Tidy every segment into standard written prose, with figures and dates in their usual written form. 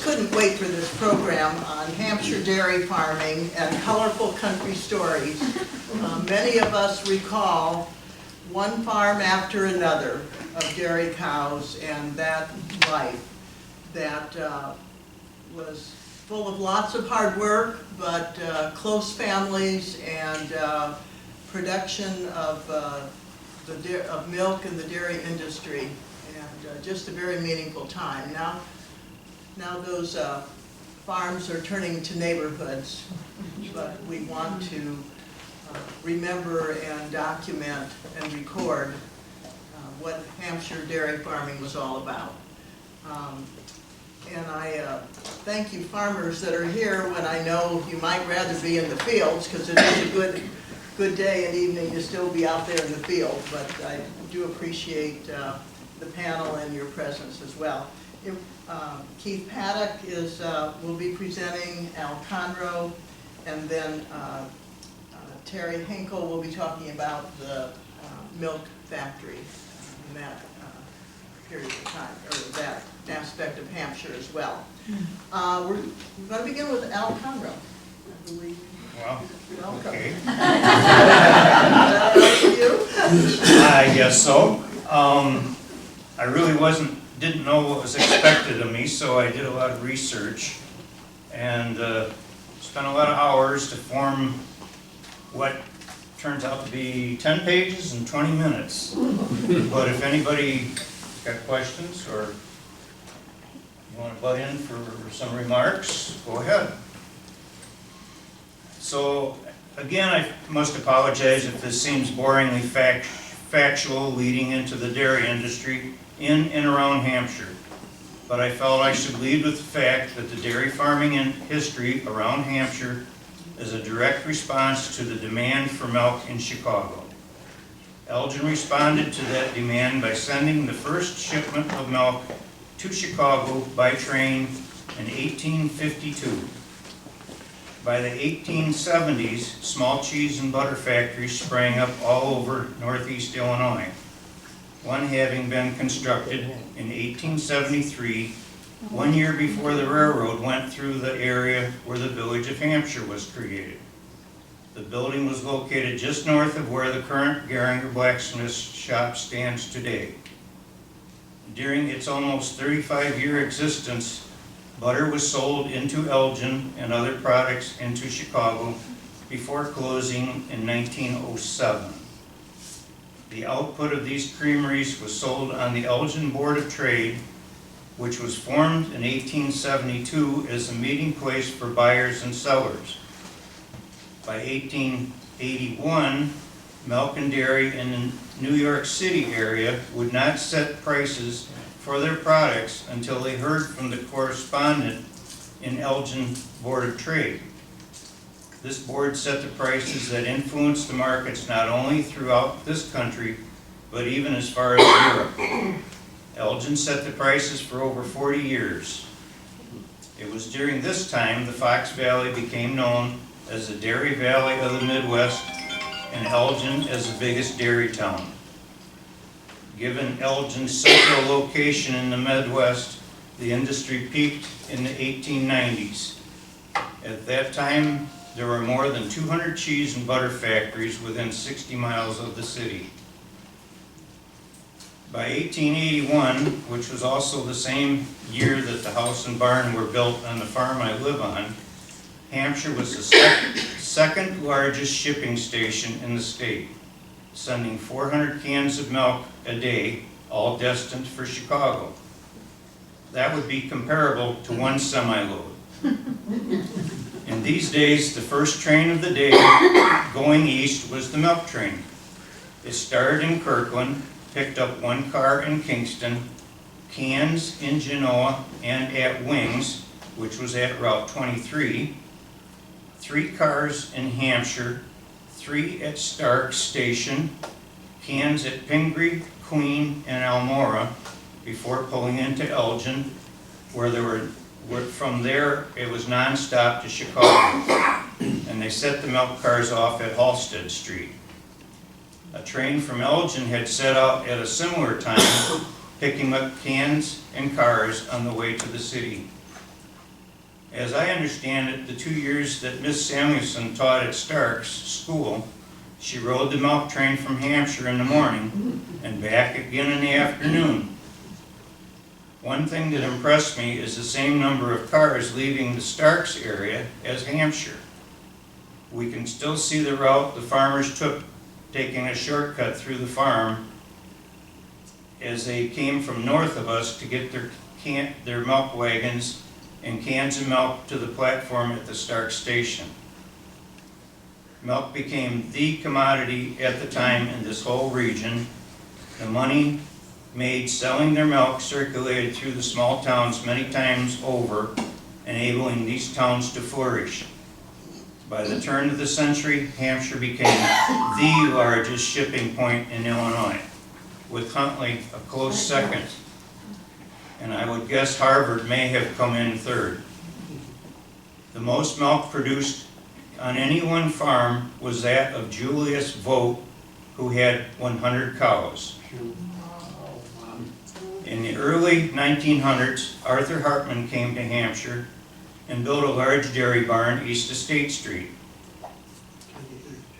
just couldn't wait for this program on Hampshire dairy farming and colorful country stories. Many of us recall one farm after another of dairy cows and that life that was full of lots of hard work, but close families and production of milk in the dairy industry, and just a very meaningful time. Now those farms are turning into neighborhoods, but we want to remember and document and record what Hampshire dairy farming was all about. And I thank you farmers that are here when I know you might rather be in the fields, because it is a good day and evening to still be out there in the field, but I do appreciate the panel and your presence as well. Keith Paddock will be presenting, Conro, and then Terry Henkel will be talking about the milk factory in that period of time, or that aspect of Hampshire as well. We're going to begin with Conro, I believe. Well, welcome. okay. You? I guess so. I really didn't know what was expected of me, so I did a lot of research and spent a lot of hours to form what turns out to be 10 pages in 20 minutes. But if anybody got questions or you want to butt in for some remarks, go ahead. So again, I must apologize if this seems boringly factual leading into the dairy industry in and around Hampshire. But I felt I should lead with the fact that the dairy farming history around Hampshire is a direct response to the demand for milk in Chicago. Elgin responded to that demand by sending the first shipment of milk to Chicago by train in 1852. By the 1870s, small cheese and butter factories sprang up all over northeast Illinois, one having been constructed in 1873, 1 year before the railroad went through the area where the village of Hampshire was created. The building was located just north of where the current Geringer blacksmith shop stands today. During its almost 35-year existence, butter was sold into Elgin and other products into Chicago before closing in 1907. The output of these creameries was sold on the Elgin Board of Trade, which was formed in 1872 as a meeting place for buyers and sellers. By 1881, milk and dairy in the New York City area would not set prices for their products until they heard from the correspondent in Elgin Board of Trade. This board set the prices that influenced the markets not only throughout this country, but even as far as Europe. Elgin set the prices for over 40 years. It was during this time the Fox Valley became known as the Dairy Valley of the Midwest, and Elgin as the biggest dairy town. Given Elgin's central location in the Midwest, the industry peaked in the 1890s. At that time, there were more than 200 cheese and butter factories within 60 miles of the city. By 1881, which was also the same year that the house and barn were built on the farm I live on, Hampshire was the second largest shipping station in the state, sending 400 cans of milk a day, all destined for Chicago. That would be comparable to one semi-load. In these days, the first train of the day going east was the milk train. It started in Kirkland, picked up one car in Kingston, cans in Genoa and at Wings, which was at Route 23, 3 cars in Hampshire, 3 at Stark Station, cans at Pingree, Queen, and Almora, before pulling into Elgin, where from there it was non-stop to Chicago, and they set the milk cars off at Halsted Street. A train from Elgin had set out at a similar time, picking up cans and cars on the way to the city. As I understand it, the 2 years that Miss Samuelson taught at Stark's school, she rode the milk train from Hampshire in the morning and back again in the afternoon. One thing that impressed me is the same number of cars leaving the Stark's area as Hampshire. We can still see the route the farmers took, taking a shortcut through the farm as they came from north of us to get their milk wagons and cans of milk to the platform at the Stark station. Milk became the commodity at the time in this whole region. The money made selling their milk circulated through the small towns many times over, enabling these towns to flourish. By the turn of the century, Hampshire became the largest shipping point in Illinois, with Huntley a close second. And I would guess Harvard may have come in third. The most milk produced on any one farm was that of Julius Vogt, who had 100 cows. In the early 1900s, Arthur Hartman came to Hampshire and built a large dairy barn east of State Street.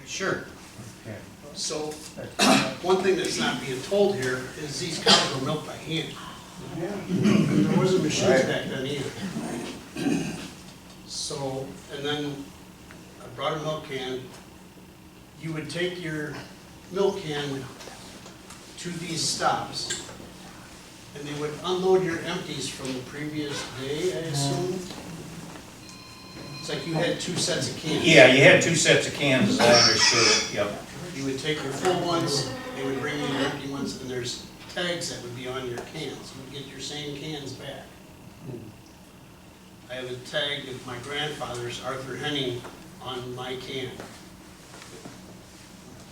Sure. Okay. So, one thing that's not being told here is these cows were milked by hand. There wasn't machines back then either. So, and then I brought a milk can. You would take your milk can to these stops, and they would unload your empties from the previous day, I assume? It's like you had 2 sets of cans. Yeah, you had 2 sets of cans, as I understood it, yep. You would take your full ones, they would bring you your empty ones, and there's tags that would be on your cans. You would get your same cans back. I have a tag of my grandfather's, Arthur Henning, on my can.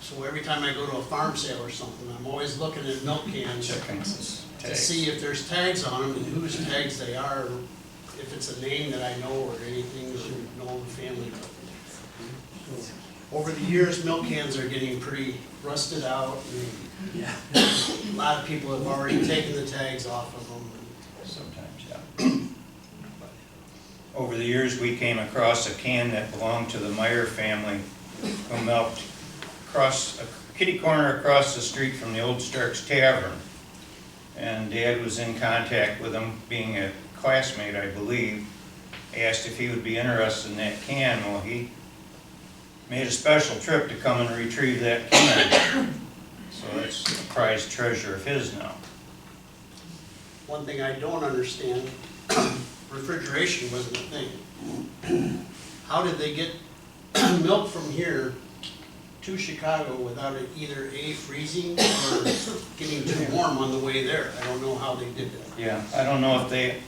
So every time I go to a farm sale or something, I'm always looking at milk cans Checking this to tag. see if there's tags on them and whose tags they are, if it's a name that I know or anything or know the family. Over the years, milk cans are getting pretty rusted out, and a lot of people have already taken the tags off of them. Sometimes, yeah. Over the years, we came across a can that belonged to the Meyer family, who milked across a kitty corner across the street from the old Stark's Tavern. And Dad was in contact with him, being a classmate, I believe. Asked if he would be interested in that can. Well, he made a special trip to come and retrieve that can. So that's a prized treasure of his now. One thing I don't understand, refrigeration wasn't a thing. How did they get milk from here to Chicago without it either A, freezing or getting too warm on the way there? I don't know how they did that. Yeah, I don't know if they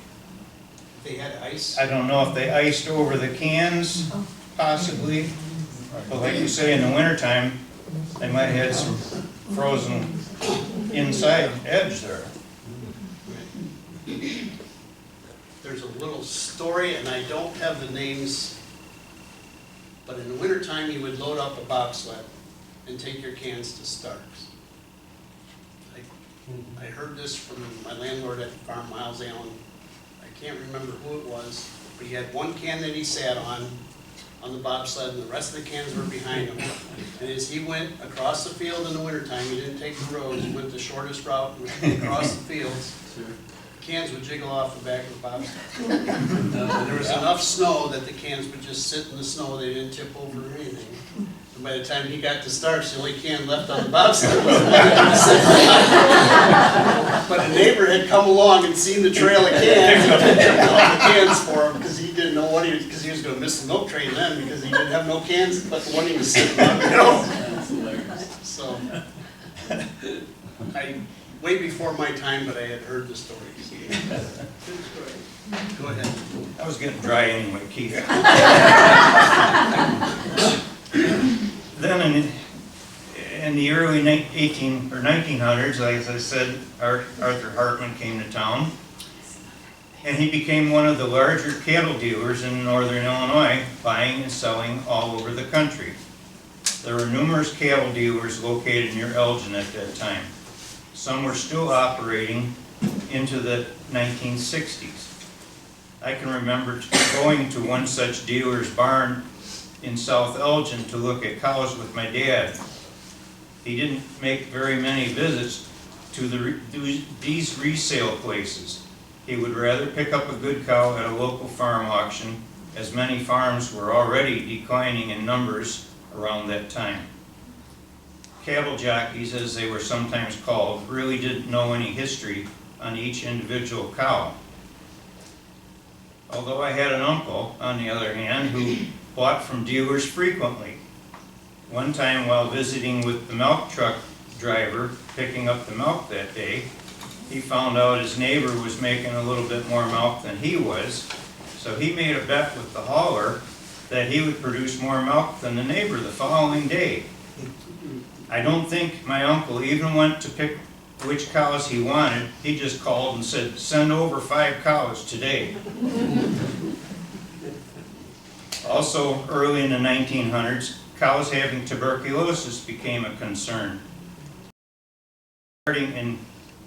Had ice? I don't know if they iced over the cans, possibly. But like you say, in the wintertime, they might have had some frozen inside edge there. There's a little story, and I don't have the names, but in the wintertime, you would load up a bobsled and take your cans to Stark's. I heard this from my landlord at the farm, Miles Allen. I can't remember who it was, but he had one can that he sat on the bobsled, and the rest of the cans were behind him. And as he went across the field in the wintertime, he didn't take the roads, he went the shortest route, went across the fields. Cans would jiggle off the back of the bobsled. And there was enough snow that the cans would just sit in the snow, they didn't tip over or anything. And by the time he got to Stark's, the only can left on the bobsled was the one that was sitting. But a neighbor had come along and seen the trail of cans, and tripped off the cans for him, because he didn't know what he was, because he was gonna miss the milk train then, because he didn't have no cans but the one he was sitting on, you know? So, way before my time, but I had heard the story. Go ahead. I was getting dry anyway, Keith. Then in the early 1900s, as I said, Arthur Hartman came to town, and he became one of the larger cattle dealers in northern Illinois, buying and selling all over the country. There were numerous cattle dealers located near Elgin at that time. Some were still operating into the 1960s. I can remember going to one such dealer's barn in South Elgin to look at cows with my dad. He didn't make very many visits to these resale places. He would rather pick up a good cow at a local farm auction, as many farms were already declining in numbers around that time. Cattle jockeys, as they were sometimes called, really didn't know any history on each individual cow. Although I had an uncle, on the other hand, who bought from dealers frequently. One time while visiting with the milk truck driver picking up the milk that day, he found out his neighbor was making a little bit more milk than he was, so he made a bet with the hauler that he would produce more milk than the neighbor the following day. I don't think my uncle even went to pick which cows he wanted. He just called and said, "Send over 5 cows today." Also, early in the 1900s, cows having tuberculosis became a concern. Starting in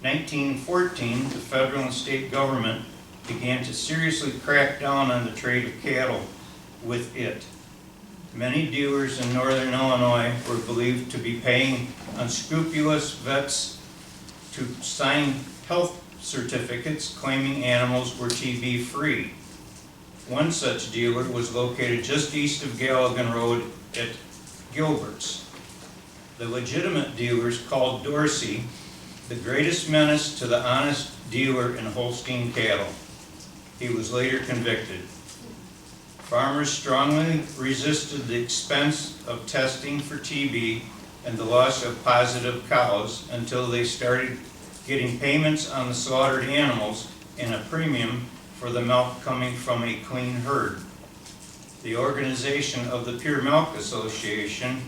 1914, the federal and state government began to seriously crack down on the trade of cattle with it. Many dealers in northern Illinois were believed to be paying unscrupulous vets to sign health certificates claiming animals were TB free. One such dealer was located just east of Galligan Road at Gilbert's. The legitimate dealers called Dorsey the greatest menace to the honest dealer in Holstein cattle. He was later convicted. Farmers strongly resisted the expense of testing for TB and the loss of positive cows until they started getting payments on the slaughtered animals and a premium for the milk coming from a clean herd. The organization of the Pure Milk Association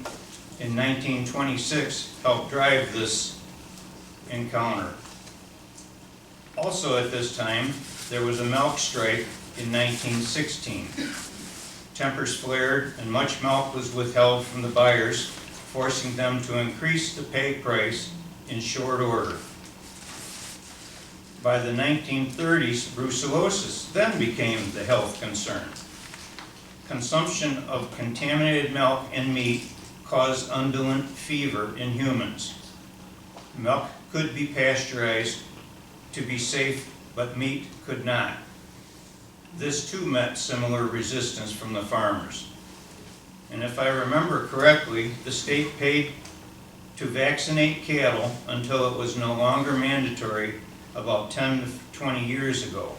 in 1926 helped drive this encounter. Also at this time, there was a milk strike in 1916. Tempers flared and much milk was withheld from the buyers, forcing them to increase the pay price in short order. By the 1930s, brucellosis then became the health concern. Consumption of contaminated milk and meat caused undulant fever in humans. Milk could be pasteurized to be safe, but meat could not. This too met similar resistance from the farmers. And if I remember correctly, the state paid to vaccinate cattle until it was no longer mandatory about 10 to 20 years ago.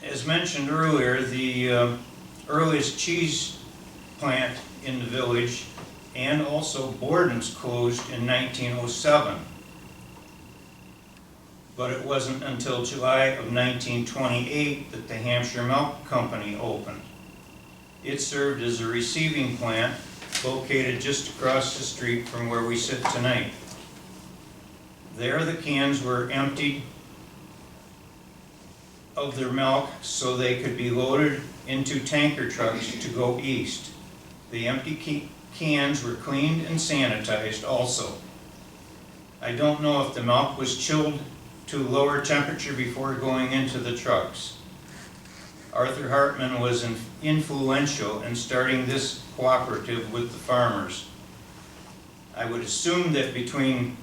As mentioned earlier, the earliest cheese plant in the village and also Borden's closed in 1907. But it wasn't until July of 1928 that the Hampshire Milk Company opened. It served as a receiving plant located just across the street from where we sit tonight. There the cans were emptied of their milk so they could be loaded into tanker trucks to go east. The empty cans were cleaned and sanitized also. I don't know if the milk was chilled to lower temperature before going into the trucks. Arthur Hartman was influential in starting this cooperative with the farmers. I would assume that between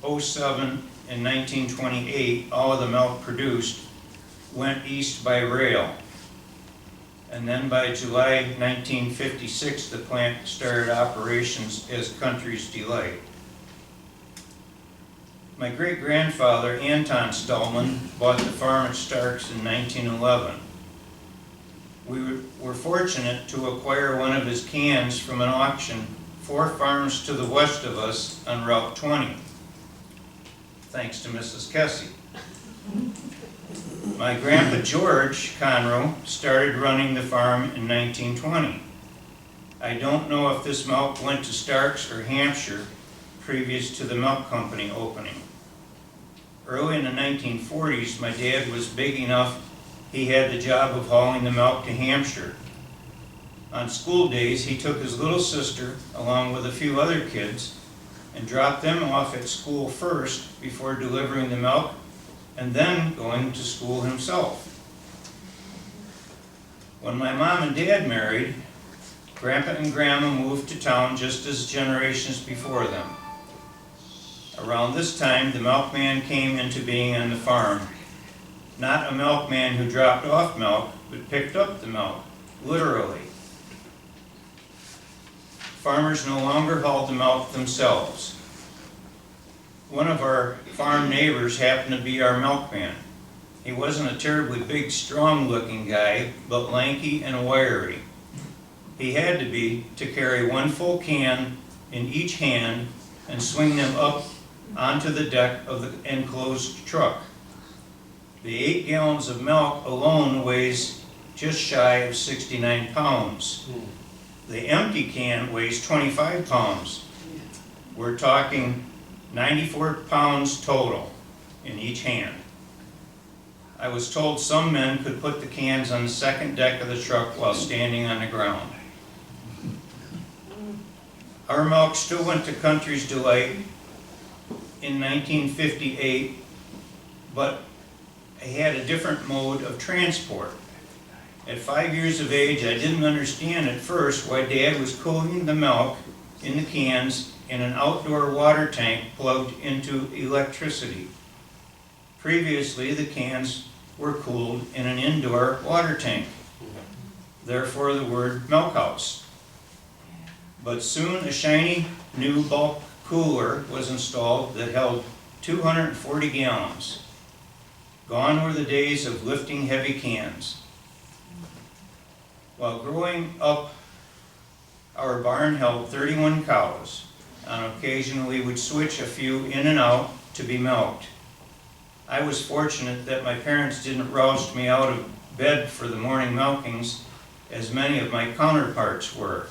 07 and 1928, all of the milk produced went east by rail. And then by July 1956, the plant started operations as Country's Delight. My great-grandfather, Anton Stallman, bought the farm at Stark's in 1911. We were fortunate to acquire one of his cans from an auction 4 farms to the west of us on Route 20, thanks to Mrs. Kessie. My grandpa George Conro started running the farm in 1920. I don't know if this milk went to Stark's or Hampshire previous to the milk company opening. Early in the 1940s, my dad was big enough he had the job of hauling the milk to Hampshire. On school days, he took his little sister, along with a few other kids, and dropped them off at school first before delivering the milk and then going to school himself. When my mom and dad married, Grandpa and Grandma moved to town just as generations before them. Around this time, the milkman came into being on the farm. Not a milkman who dropped off milk, but picked up the milk, literally. Farmers no longer hauled the milk themselves. One of our farm neighbors happened to be our milkman. He wasn't a terribly big, strong-looking guy, but lanky and wiry. He had to be to carry one full can in each hand and swing them up onto the deck of the enclosed truck. The 8 gallons of milk alone weighs just shy of 69 pounds. The empty can weighs 25 pounds. We're talking 94 pounds total in each hand. I was told some men could put the cans on the second deck of the truck while standing on the ground. Our milk still went to Country's Delight in 1958, but I had a different mode of transport. At 5 years of age, I didn't understand at first why Dad was cooling the milk in the cans in an outdoor water tank plugged into electricity. Previously, the cans were cooled in an indoor water tank, therefore the word milk house. But soon a shiny new bulk cooler was installed that held 240 gallons. Gone were the days of lifting heavy cans. While growing up, our barn held 31 cows. On occasion, we would switch a few in and out to be milked. I was fortunate that my parents didn't roust me out of bed for the morning milkings, as many of my counterparts were.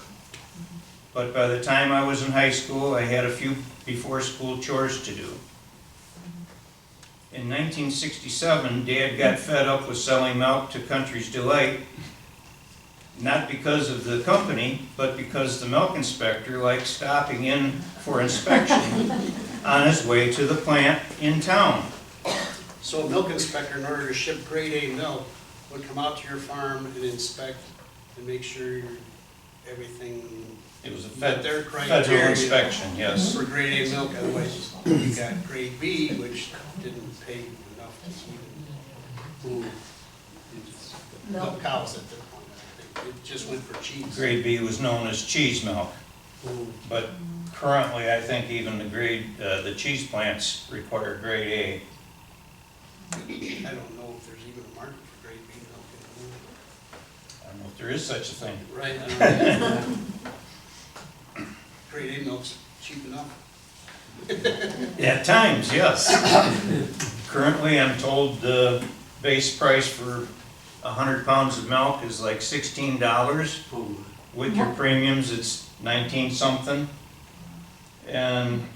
But by the time I was in high school, I had a few before-school chores to do. In 1967, Dad got fed up with selling milk to Country's Delight, not because of the company, but because the milk inspector liked stopping in for inspection on his way to the plant in town. So a milk inspector, in order to ship grade A milk, would come out to your farm and inspect and make sure everything It was a met their federal criteria inspection, yes. for grade A milk. Otherwise, you got grade B, which didn't pay enough to even milk cows at that point. I think it just went for cheese. Grade B was known as cheese milk, but currently I think even the cheese plants require grade A. I don't know if there's even a market for grade B milk anymore. I don't know if there is such a thing. Right. I don't know. Grade A milk's cheap enough. At times, yes. Currently, I'm told the base price for 100 pounds of milk is like $16. With your premiums, it's 19-something. And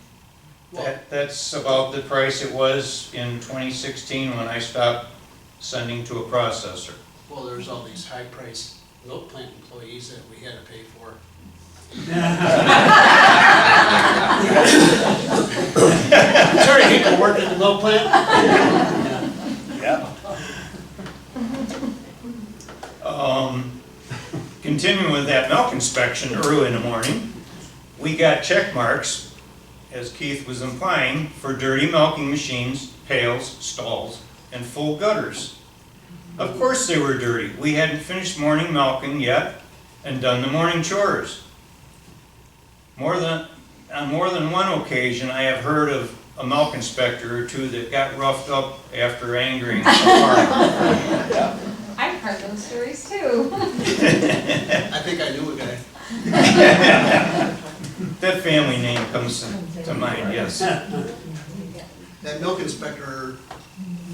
that's about the price it was in 2016 when I stopped sending to a processor. Well, there's all these high-priced milk plant employees that we had to pay for. Terry Henkel worked at the milk plant. Yeah. Continuing with that milk inspection early in the morning, we got check marks, as Keith was implying, for dirty milking machines, pails, stalls, and full gutters. Of course they were dirty. We hadn't finished morning milking yet and done the morning chores. On more than one occasion, I have heard of a milk inspector or two that got roughed up after angering a farmer. I've heard those stories too. I think I knew a guy. That family name comes to mind, yes. That milk inspector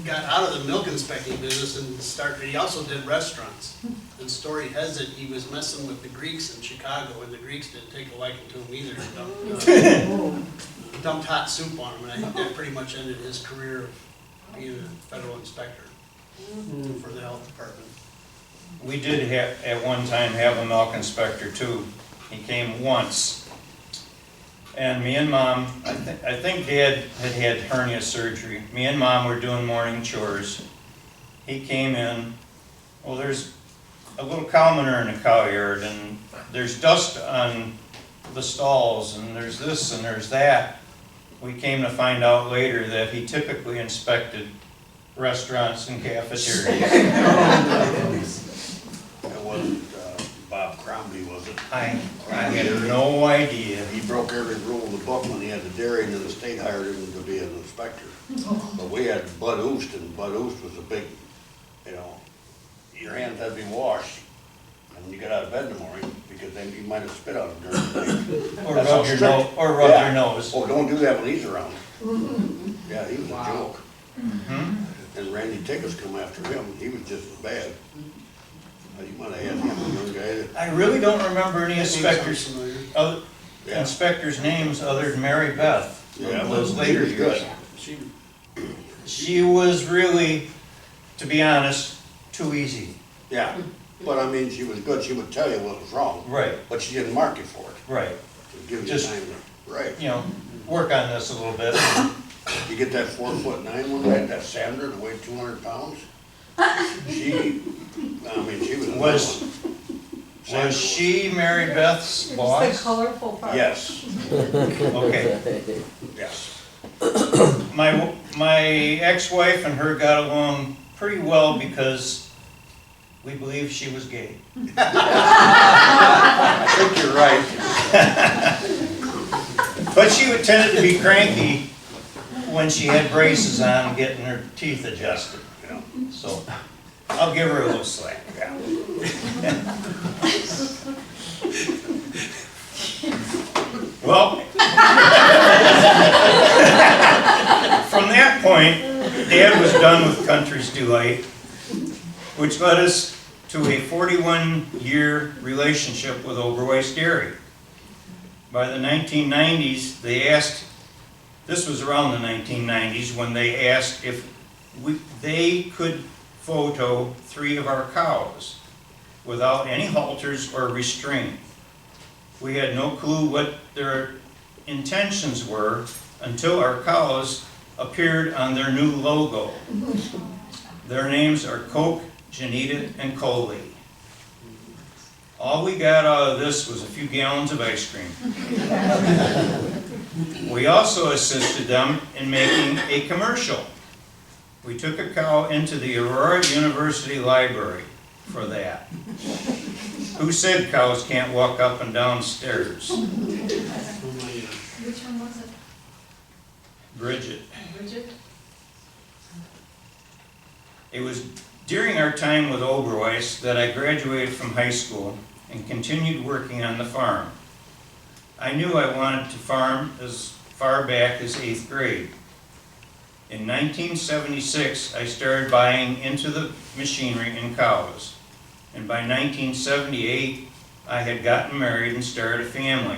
got out of the milk inspecting business and started, he also did restaurants. And story has it, he was messing with the Greeks in Chicago, and the Greeks didn't take a liking to him either. Dumped hot soup on him, and I think that pretty much ended his career of being a federal inspector for the health department. We did at one time have a milk inspector too. He came once. And me and Mom, I think Dad had hernia surgery. Me and Mom were doing morning chores. He came in, well, there's a little cow manure in the cow yard, and there's dust on the stalls, and there's this and there's that. We came to find out later that he typically inspected restaurants and cafeterias. That wasn't Bob Crombie, was it? I had no idea. He broke every rule of the book when he had the dairy, and then the state hired him to be an inspector. But we had Bud Oost, and Bud Oost was a big, you know, your hands had to be washed when you got out of bed in the morning, because then you might have spit on them during the day. Or That's how rub your strict- nose, or rub Yeah. your nose. Oh, don't do that when he's around. Yeah, he was a joke. Hmm? And Randy Tickets come after him, he was just as bad. You might have had him, a young guy that, I really don't remember any inspectors, other, yeah. inspectors' names other than Mary Beth. Yeah, Those well, later he was years. good. She was really, to be honest, too easy. Yeah, but I mean, she was good, she would tell you what was wrong, Right, but she didn't mark you for it. right. She'd give you Just- time to, right. You know, work on this a little bit. You get that 4'9" one, right, that Sandra that weighed 200 pounds? She, I mean, she was a Was- nice one. Sandra Was she Mary Beth's The boss? colorful part. Yes, Okay. yes. My ex-wife and her got along pretty well because we believed she was gay. I think you're right. But she tended to be cranky when she had braces on getting her teeth adjusted, You know, so I'll give her a little slack. yeah. Well, from that point, Dad was done with Country's Delight, which led us to a 41-year relationship with Oberweis Dairy. By the 1990s, they asked, this was around the 1990s, when they asked if they could photo 3 of our cows without any halters or restraint. We had no clue what their intentions were until our cows appeared on their new logo. Their names are Coke, Janita, and Coley. All we got out of this was a few gallons of ice cream. We also assisted them in making a commercial. We took a cow into the Aurora University Library for that. Who said cows can't walk up and down stairs? Which one was it? Bridget. Bridget? It was during our time with Oberweis that I graduated from high school and continued working on the farm. I knew I wanted to farm as far back as 8th grade. In 1976, I started buying into the machinery and cows. And by 1978, I had gotten married and started a family.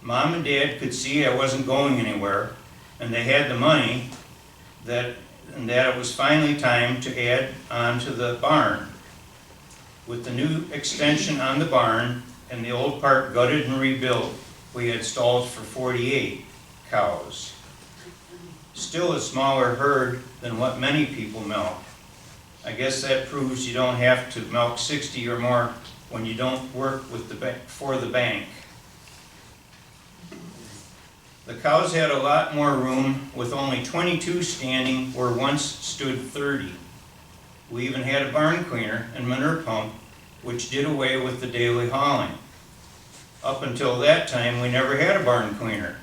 Mom and Dad could see I wasn't going anywhere, and they had the money that it was finally time to add on to the barn. With the new extension on the barn and the old part gutted and rebuilt, we had stalls for 48 cows. Still a smaller herd than what many people milk. I guess that proves you don't have to milk 60 or more when you don't work with for the bank. The cows had a lot more room, with only 22 standing where once stood 30. We even had a barn cleaner and manure pump, which did away with the daily hauling. Up until that time, we never had a barn cleaner.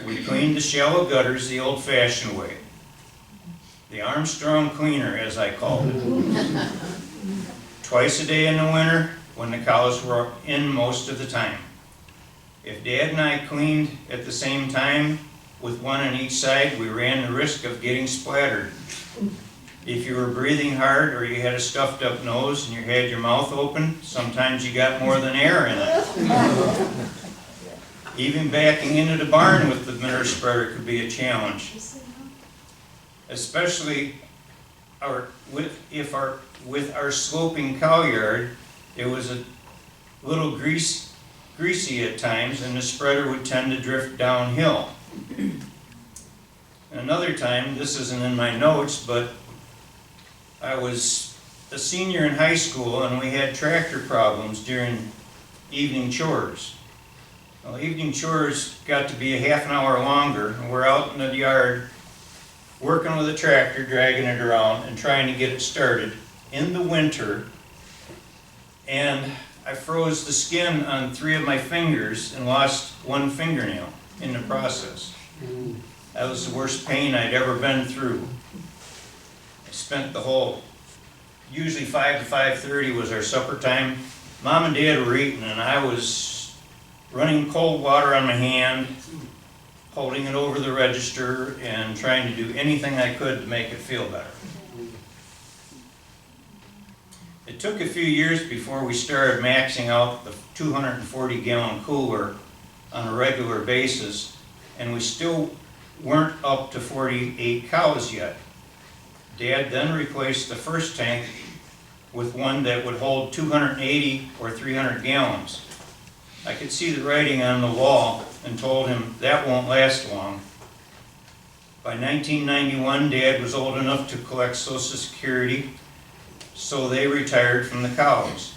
We cleaned the shallow gutters the old-fashioned way. The Armstrong cleaner, as I called it. Twice a day in the winter, when the cows were in most of the time. If Dad and I cleaned at the same time, with one on each side, we ran the risk of getting splattered. If you were breathing hard or you had a stuffed up nose and you had your mouth open, sometimes you got more than air in it. Even backing into the barn with the manure spreader could be a challenge. Especially with our sloping cow yard, it was a little grease greasy at times and the spreader would tend to drift downhill. Another time, this isn't in my notes, but I was a senior in high school and we had tractor problems during evening chores. Well, evening chores got to be a half an hour longer, and we're out in the yard working with a tractor, dragging it around and trying to get it started in the winter. And I froze the skin on 3 of my fingers and lost 1 fingernail in the process. That was the worst pain I'd ever been through. I spent the whole, usually 5 to 5:30 was our supper time. Mom and Dad were eating and I was running cold water on my hand, holding it over the register and trying to do anything I could to make it feel better. It took a few years before we started maxing out the 240-gallon cooler on a regular basis, and we still weren't up to 48 cows yet. Dad then replaced the first tank with one that would hold 280 or 300 gallons. I could see the writing on the wall and told him that won't last long. By 1991, Dad was old enough to collect Social Security, so they retired from the cows.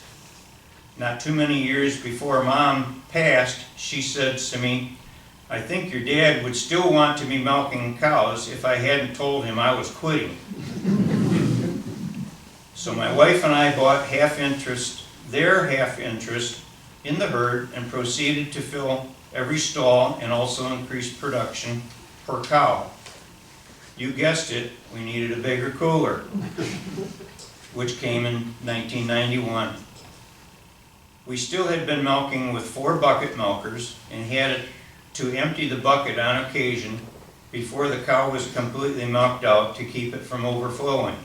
Not too many years before Mom passed, she said to me, "I think your dad would still want to be milking cows if I hadn't told him I was quitting." So my wife and I bought their half interest in the herd and proceeded to fill every stall and also increase production per cow. You guessed it, we needed a bigger cooler, which came in 1991. We still had been milking with 4 bucket milkers and had to empty the bucket on occasion before the cow was completely milked out to keep it from overflowing.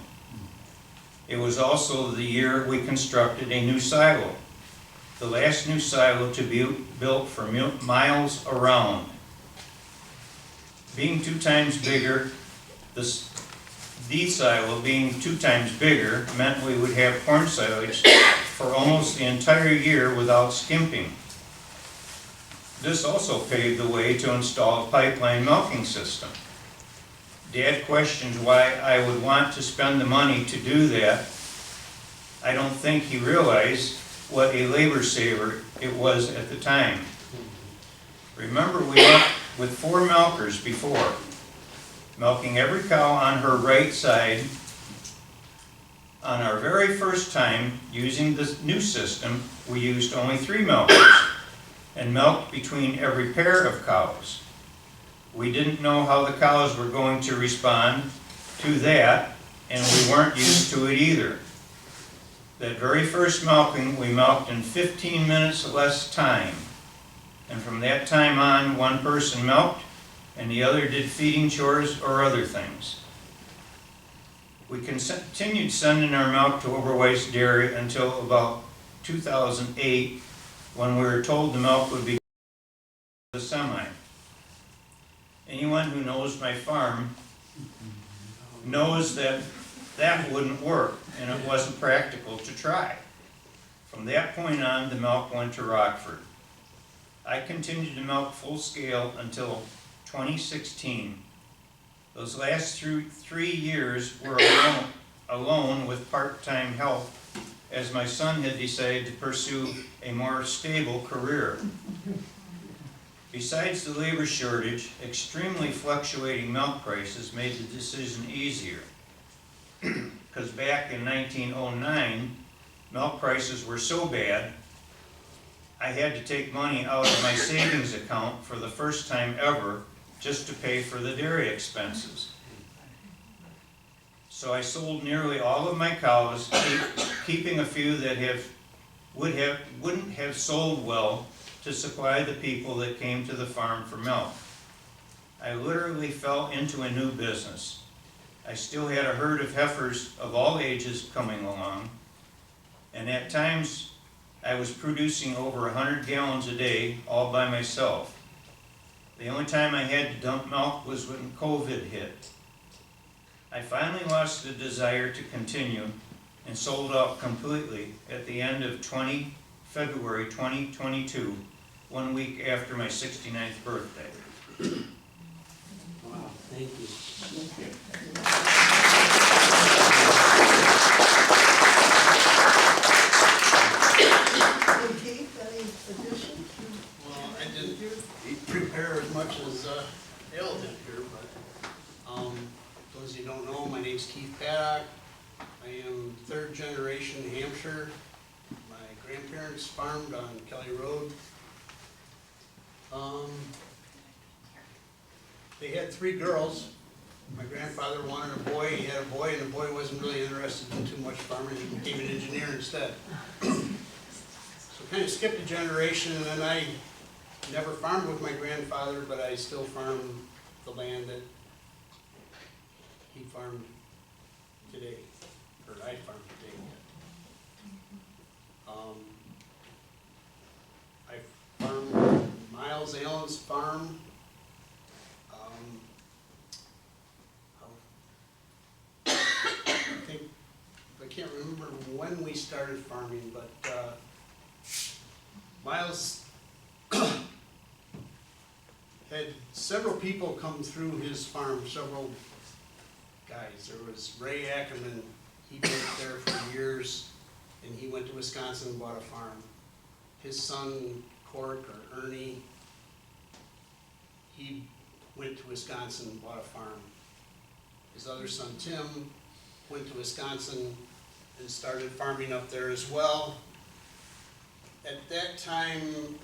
It was also the year we constructed a new silo, the last new silo to be built for miles around. Being 2 times bigger, the silo being 2 times bigger meant we would have corn silage for almost the entire year without skimping. This also paved the way to install a pipeline milking system. Dad questioned why I would want to spend the money to do that. I don't think he realized what a labor saver it was at the time. Remember, we went with 4 milkers before, milking every cow on her right side. On our very first time using this new system, we used only 3 milkers and milked between every pair of cows. We didn't know how the cows were going to respond to that, and we weren't used to it either. That very first milking, we milked in 15 minutes less time. And from that time on, 1 person milked and the other did feeding chores or other things. We continued sending our milk to Overweights Dairy until about 2008, when we were told the milk would be the semi. Anyone who knows my farm knows that that wouldn't work, and it wasn't practical to try. From that point on, the milk went to Rockford. I continued to milk full scale until 2016. Those last 3 years were alone with part-time help, as my son had decided to pursue a more stable career. Besides the labor shortage, extremely fluctuating milk prices made the decision easier. Because back in 1909, milk prices were so bad, I had to take money out of my savings account for the first time ever just to pay for the dairy expenses. So I sold nearly all of my cows, keeping a few that wouldn't have sold well to supply the people that came to the farm for milk. I literally fell into a new business. I still had a herd of heifers of all ages coming along, and at times I was producing over 100 gallons a day all by myself. The only time I had to dump milk was when COVID hit. I finally lost the desire to continue and sold out completely at the end of February 2022 1 week after my 69th birthday. Wow, thank you. Keith, any additions? Well, I didn't prepare as much as Al did here, but those of you who don't know, my name's Keith Paddock. I am third generation Hampshire. My grandparents farmed on Kelly Road. They had 3 girls. My grandfather wanted a boy, he had a boy, and the boy wasn't really interested in too much farming, he became an engineer instead. So kind of skipped a generation, and then I never farmed with my grandfather, but I still farm the land that he farmed today, or I farm today. I farm Miles Allen's farm. I can't remember when we started farming, but Miles had several people come through his farm, several guys. There was Ray Ackerman, he worked there for years, and he went to Wisconsin and bought a farm. His son, Cork, or Ernie, he went to Wisconsin and bought a farm. His other son, Tim, went to Wisconsin and started farming up there as well. At that time,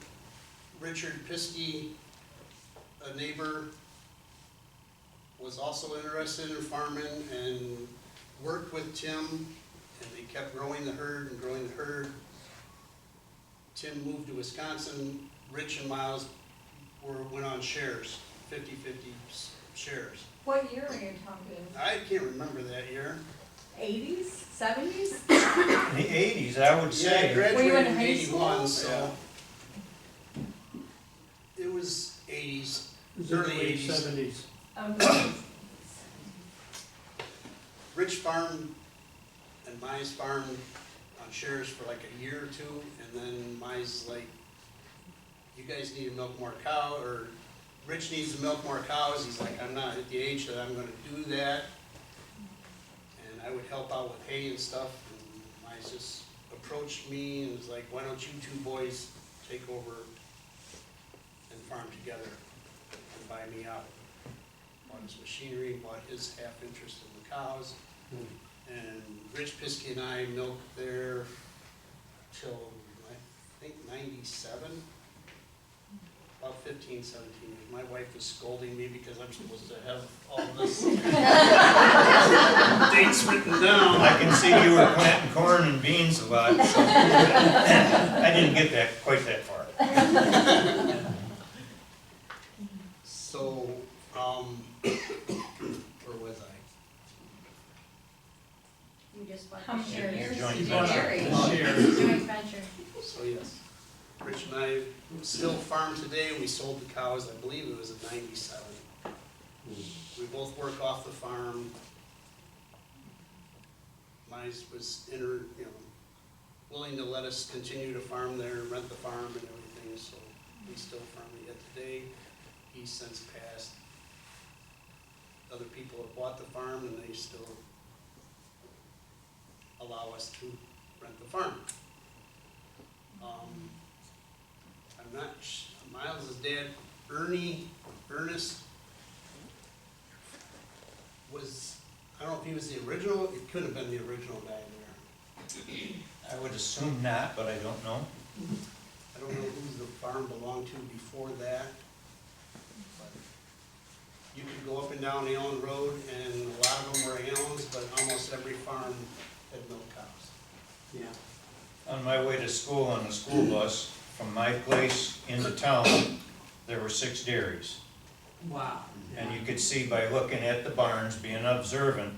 Richard Piskey, a neighbor, was also interested in farming and worked with Tim, and they kept growing the herd and growing the herd. Tim moved to Wisconsin. Rich and Miles went on shares, 50-50 shares. What year are you talking? I can't remember that year. 80s? 70s? In the 80s, I would Yeah, I say. Were you in graduated in high school? 81, so it was 80s, early 80s. 70s. Okay. Rich farmed and Mize farmed on shares for like a year or two, and then Mize like, you guys need to milk more cow, or Rich needs to milk more cows. He's like, I'm not at the age that I'm gonna do that. And I would help out with hay and stuff, and Mize just approached me and was like, why don't you 2 boys take over and farm together and buy me out? Bought his machinery, bought his half interest in the cows. And Rich Piskey and I milked there till, I think, 97, about 15, 17 years. My wife was scolding me because I'm supposed to have all this dates written down. I can see you were planting corn and beans a lot, so I didn't get that quite that far. So, where was I? You just went How many to years? Joint You venture. married? joint venture. So yes, Rich and I still farm today. We sold the cows, I believe it was in 97. We both work off the farm. Mize was willing to let us continue to farm there, rent the farm and everything, so we still farm it yet today. He's since passed. Other people have bought the farm and they still allow us to rent the farm. I'm not, Miles' dad, Ernest, was, I don't know if he was the original, it could have been the original guy there. I would assume not, but I don't know. I don't know who the farm belonged to before that. But you could go up and down Allen Road, and a lot of them were Allen's, but almost every farm had milk cows. Yeah. On my way to school on the school bus, from my place into town, there were 6 dairies. Wow. And you could see by looking at the barns, being observant,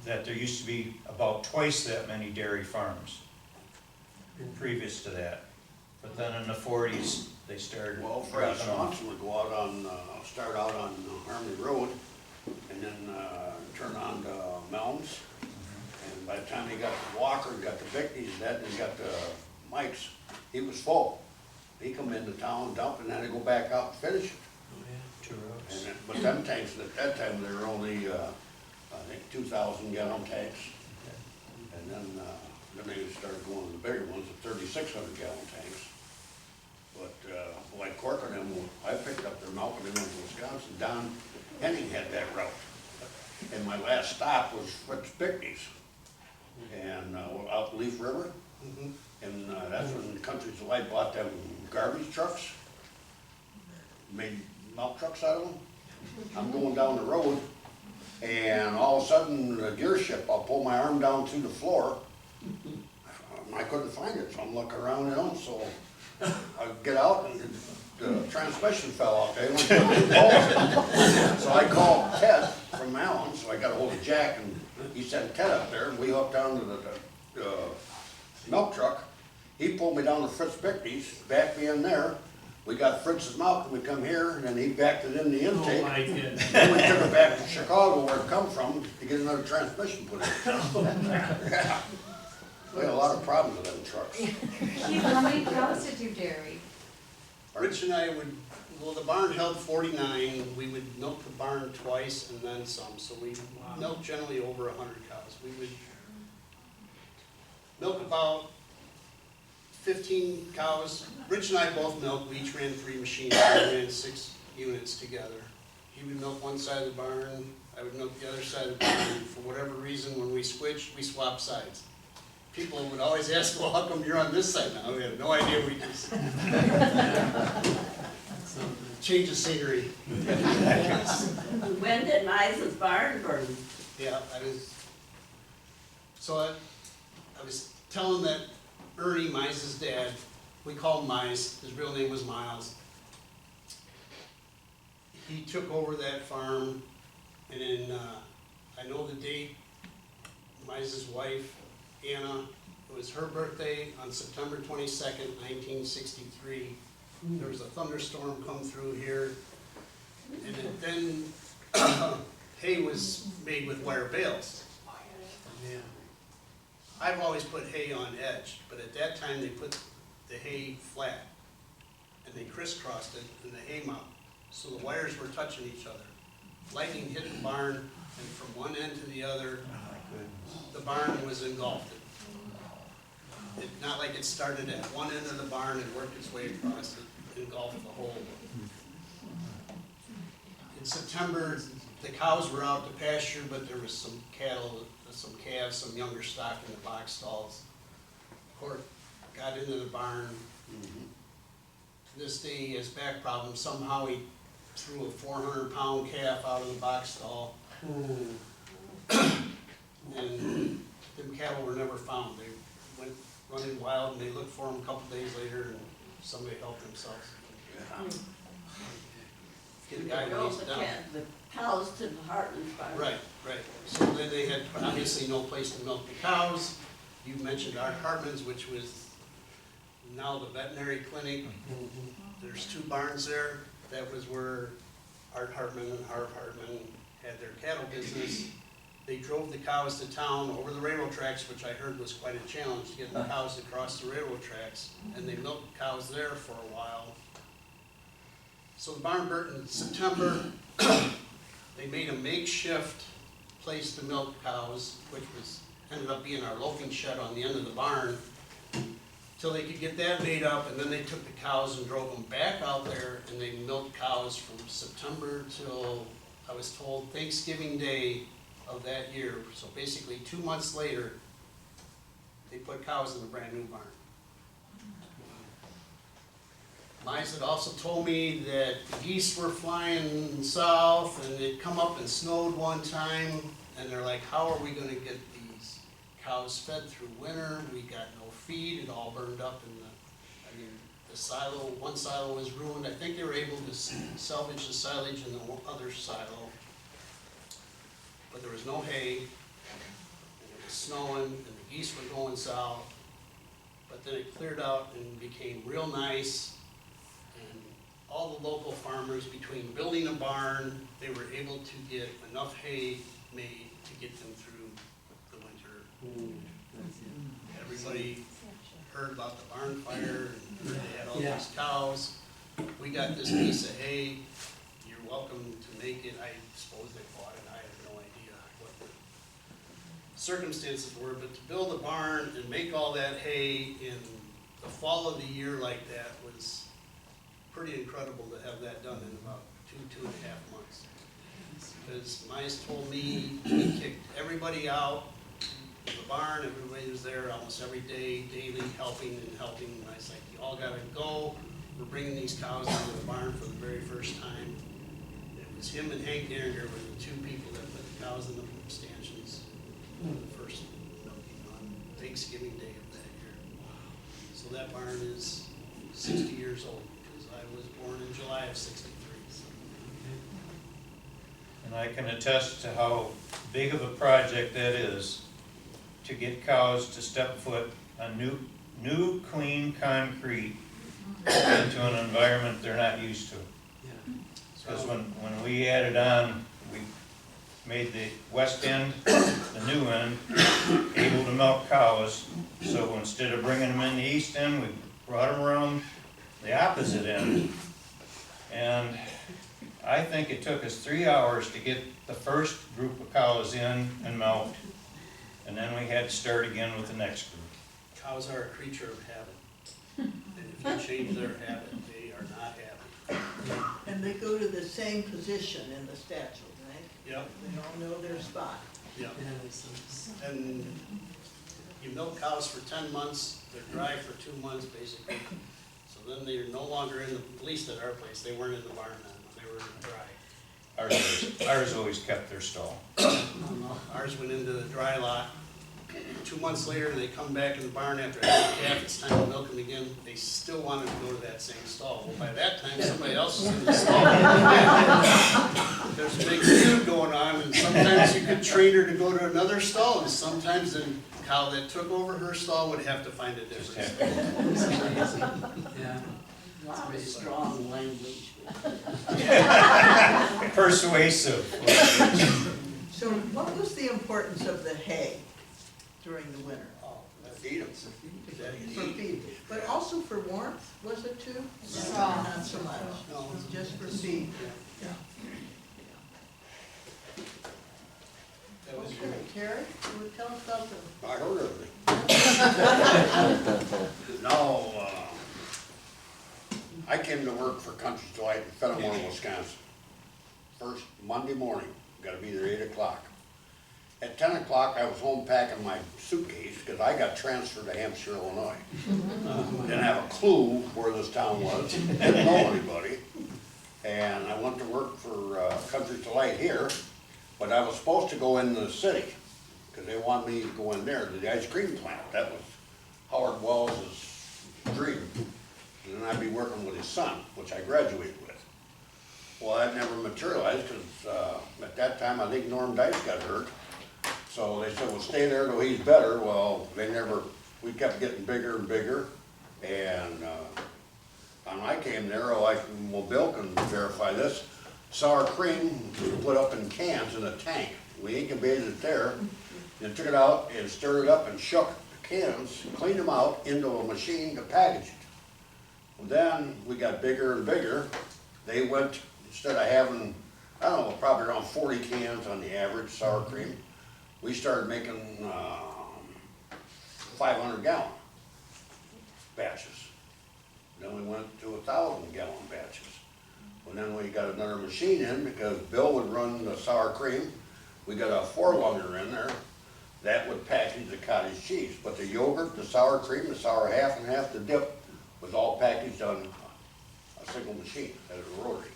that there used to be about twice that many dairy farms previous to that. But then in the 40s, they started Well, Fred dropping off. Swanson would go out on, start out on Harmony Road, and then turn on to Melms. And by the time he got to Walker, and got to Bickney's, and then got to Mike's, he was full. he come into town, dump, and then they go back out and finish it. And then, but them tanks, at that time, they were only, I think, 2,000 gallon tanks. And then they started going to the bigger ones, the 3,600 gallon tanks. But, like Cork and them, I picked up their milk when they went to Wisconsin. Don Henning had that route. And my last stop was Fritz Bickney's. And, out Leaf River. And that's when Country's Delight bought them garbage trucks. Made milk trucks out of them. I'm going down the road, and all of a sudden, the gear shift, I'll pull my arm down through the floor. I couldn't find it, so I'm looking around, so I get out, and the transmission fell out there. So I called Ted from Allen, so I got a hold of Jack, and he sent Ted up there, and we hooked onto the milk truck. He pulled me down to Fritz Bickney's, backed me in there. We got Fritz's milk, and we come here, and then he backed it in the intake. Oh, my goodness. Then we took it back to Chicago, where it come from, to get another transmission put in. Yeah. We had a lot of problems with them trucks. Keith, how many cows did you dairy? Rich and I would, well, the barn held 49, we would milk the barn twice and then some, so we milked generally over 100 cows. We would milk about 15 cows. Rich and I both milked, we each ran 3 machines, we ran 6 units together. He would milk one side of the barn, I would milk the other side of the barn. For whatever reason, when we switched, we swapped sides. People would always ask, well, how come you're on this side now? We had no idea, we just change of scenery. When did Mize's barn burn? Yeah, I was telling that Ernie, Mize's dad, we called him Mize, his real name was Miles. He took over that farm, and in, I know the date, Mize's wife, Anna, it was her birthday on September 22nd, 1963. There was a thunderstorm come through here, and then hay was made with wire bales. Yeah. I've always put hay on edge, but at that time they put the hay flat, and they crisscrossed it in the hay mound, so the wires were touching each other. Lightning hit the barn, and from one end to the other, the barn was engulfed. Not like it started at one end of the barn and worked its way across, it engulfed the whole. In September, the cows were out to pasture, but there was some cattle, some calves, some younger stock in the box stalls. Court got into the barn. To this day, he has back problems. Somehow he threw a 400-pound calf out of the box stall. And them cattle were never found. They went running wild, and they looked for them a couple days later, and somebody helped themselves. Get a guy Drove when he's the down. the cows to the Hartman's barn. Right, right. So then they had obviously no place to milk the cows. You mentioned Art Hartman's, which was now the veterinary clinic. There's 2 barns there. That was where Art Hartman and Harv Hartman had their cattle business. They drove the cows to town over the railroad tracks, which I heard was quite a challenge to get the cows across the railroad tracks. And they milked cows there for a while. So the barn burnt in September. They made a makeshift place to milk cows, which ended up being our loafing shed on the end of the barn, till they could get that made up, and then they took the cows and drove them back out there, and they milked cows from September till, I was told, Thanksgiving Day of that year. So basically 2 months later, they put cows in a brand new barn. Mize had also told me that the geese were flying south, and it come up and snowed one time, and they're like, how are we gonna get these cows fed through winter? We got no feed, it all burned up in the silo, one silo was ruined. I think they were able to salvage the silage in the other silo, but there was no hay, and it was snowing, and the geese were going south, but then it cleared out and became real nice. And all the local farmers, between building a barn, they were able to get enough hay made to get them through the winter. Everybody heard about the barn fire, and they had all Yeah. these cows. We got this piece of hay, you're welcome to make it, I suppose they bought it, I have no idea what the circumstances were, but to build a barn and make all that hay in the fall of the year like that was pretty incredible to have that done in about 2.5 months. Because Mize told me he kicked everybody out of the barn, everybody was there almost every day, daily, helping, and I was like, you all gotta go, we're bringing these cows into the barn for the very first time. It was him and Hank Derringer were the two people that put the cows in the stanchions for the first milking on Thanksgiving Day of that year. So that barn is 60 years old, because I was born in July of '63. So. And I can attest to how big of a project that is to get cows to step foot on new clean concrete into an environment they're not used to. Yeah. Because when we added on, we made the west end, the new end, able to milk cows. So instead of bringing them in the east end, we brought them around the opposite end. And I think it took us 3 hours to get the first group of cows in and milked. And then we had to start again with the next group. Cows are a creature of habit. And if you change their habit, they are not happy. And they go to the same position in the statue, right? Yep, They all know their spot. yep. Yeah, that makes sense. And you milk cows for 10 months, they're dry for 2 months basically. So then they're no longer in the, at least at our place, they weren't in the barn then, they were dry. Ours always kept their stall. Ours went into the dry lot. 2 months later, they come back in the barn after having a calf, it's time to milk them again. They still wanted to go to that same stall. Well, by that time, somebody else was in the stall. There's a big feud going on, and sometimes you could train her to go to another stall, and sometimes the cow that took over her stall would have to find a different stall. Yeah. Lot of strong language. Persuasive. So what was the importance of the hay during the winter? Oh, that's Feed 'em. For feed, but also for warmth, was it too? Straw. Not so much, No. just for feed. Yeah. That was Okay, Terry, you would tell us about the, I heard of it. No, I came to work for Country Delight in Fenimore, Wisconsin. First Monday morning, gotta be there 8 o'clock. At 10 o'clock, I was home packing my suitcase, because I got transferred to Hampshire, Illinois. Didn't have a clue where this town was, didn't know anybody. And I went to work for Country Delight here, but I was supposed to go into the city, because they wanted me to go in there to the ice cream plant. That was Howard Wells' dream. And then I'd be working with his son, which I graduated with. Well, that never materialized, because at that time, I think Norm Dice got hurt. So they said, well, stay there till he's better. Well, we kept getting bigger and bigger. And when I came there, well, Bill can verify this, sour cream was put up in cans in a tank. We incubated it there, and took it out and stirred it up and shook the cans, cleaned them out into a machine to package it. Well, then we got bigger and bigger. They went, instead of having, I don't know, probably around 40 cans on the average sour cream, we started making 500-gallon batches. Then we went to 1,000-gallon batches. And then we got another machine in, because Bill would run the sour cream. We got a 4-lunger in there that would package the cottage cheese. But the yogurt, the sour cream, the sour half and half, the dip was all packaged on a single machine at a rotary.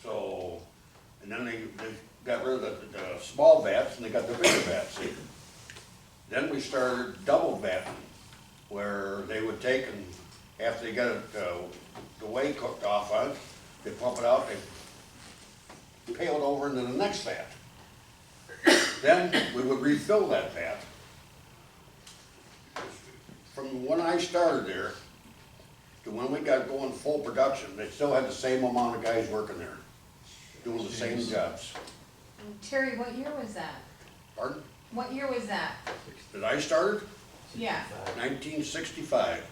So, and then they got rid of the small vats and they got the bigger vats. See? Then we started double vatting, where they would take and after they got it, the whey cooked off on it, they pump it out, they pail it over into the next vat. Then we would refill that vat. From when I started there to when we got going full production, they still had the same amount of guys working there, doing the same jobs. Terry, what year was that? Pardon? What year was that? That I started? Yeah. 1965,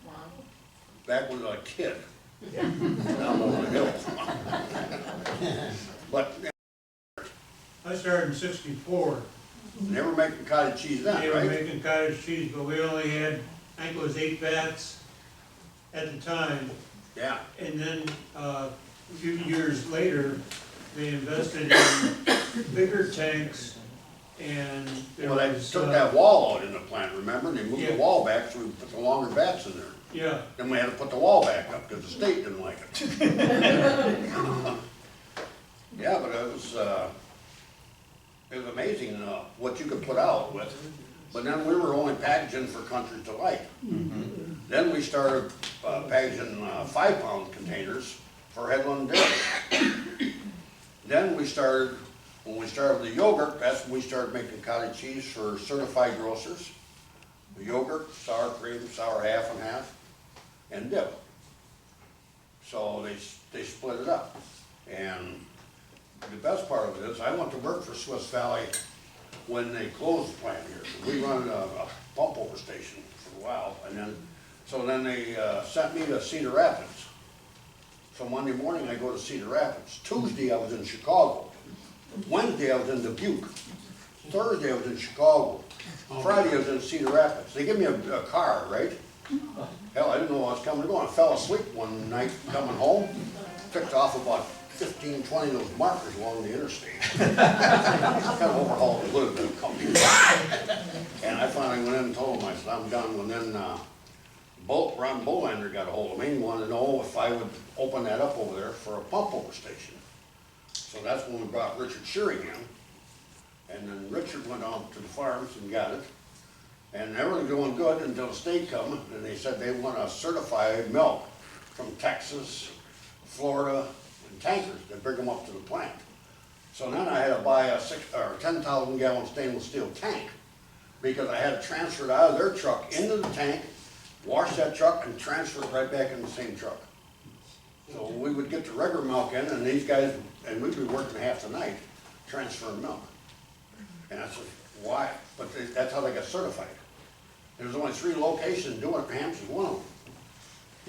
Wow. back when I was a kid. Down over the hill. But I started in '64. never making cottage cheese then, They were right? making cottage cheese, but we only had, I think it was 8 vats at the time. Yeah. And then, a few years later, they invested in bigger tanks and there Well, they was, took that wall out in the plant, remember? And they moved the Yeah. wall back, so we put the longer vats in there. yeah, Then we had to put the wall back up, because the state didn't like it. Yeah, but it was amazing, what you could put out with. But then we were only packaging for Country Delight. Then we started, packaging, 5-pound containers for Headland Dairy. Then we started, when we started with the yogurt, that's when we started making cottage cheese for certified grocers. The yogurt, sour cream, sour half and half, and dip. So they split it up. And the best part of it is, I went to work for Swiss Valley when they closed the plant here. We run a pump over station for a while, and then, so then they sent me to Cedar Rapids. So Monday morning, I go to Cedar Rapids. Tuesday, I was in Chicago. Wednesday, I was in Dubuque. Thursday, I was in Chicago. Friday, I was in Cedar Rapids. They give me a car, right? Hell, I didn't know I was coming to go. I fell asleep one night coming home. Picked off about 15, 20 of those markers along the interstate. Kind of overhauled a little bit of company. And I finally went in and told him, I said, I'm done. And then Ron Bolander got a hold of me and wanted to know if I would open that up over there for a pump over station. So that's when we brought Richard Shearing in. And then Richard went on to the farms and got it. And everything going good until the state come, and they said they want to certify milk from Texas, Florida, and tankers. They bring them up to the plant. So then I had to buy a 10,000 gallon stainless steel tank, because I had to transfer it out of their truck into the tank, wash that truck, and transfer it right back in the same truck. So we would get the regular milk in, and these guys, and we'd be working half the night transferring milk. And I said, why? But that's how they got certified. There's only 3 locations doing it, Hampshire's one of them.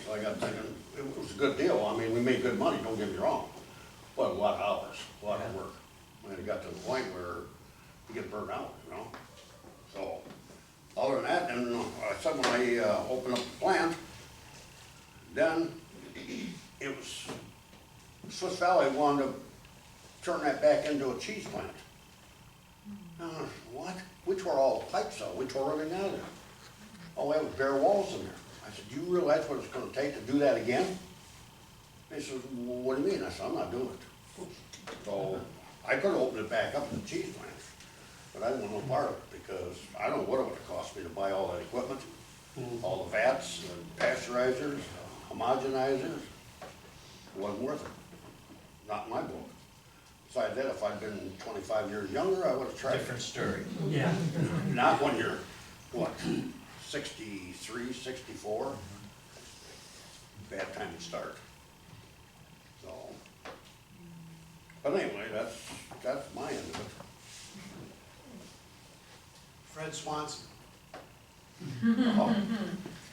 So I got thinking, it was a good deal. I mean, we made good money, don't get me wrong. But a lot of hours, a lot of work. And it got to the point where you get burnt out, you know? So, other than that, and I said when I opened up the plant, then it was, Swiss Valley wanted to turn that back into a cheese plant. What? We tore all the pipes out, we tore everything out of there. Oh, we have bare walls in there. I said, do you realize what it's gonna take to do that again? They said, well, what do you mean? I said, I'm not doing it. So, I could have opened it back up as a cheese plant, but I didn't want no part of it, because I don't know what it would have cost me to buy all that equipment, all the vats, the pasteurizers, homogenizers. It wasn't worth it, not in my book. Besides that, if I'd been 25 years younger, I would have tried it. Different story. Yeah. Not when you're, what, 63, 64? Bad time to start. So, but anyway, that's my end of it. Fred Swanson. Oh,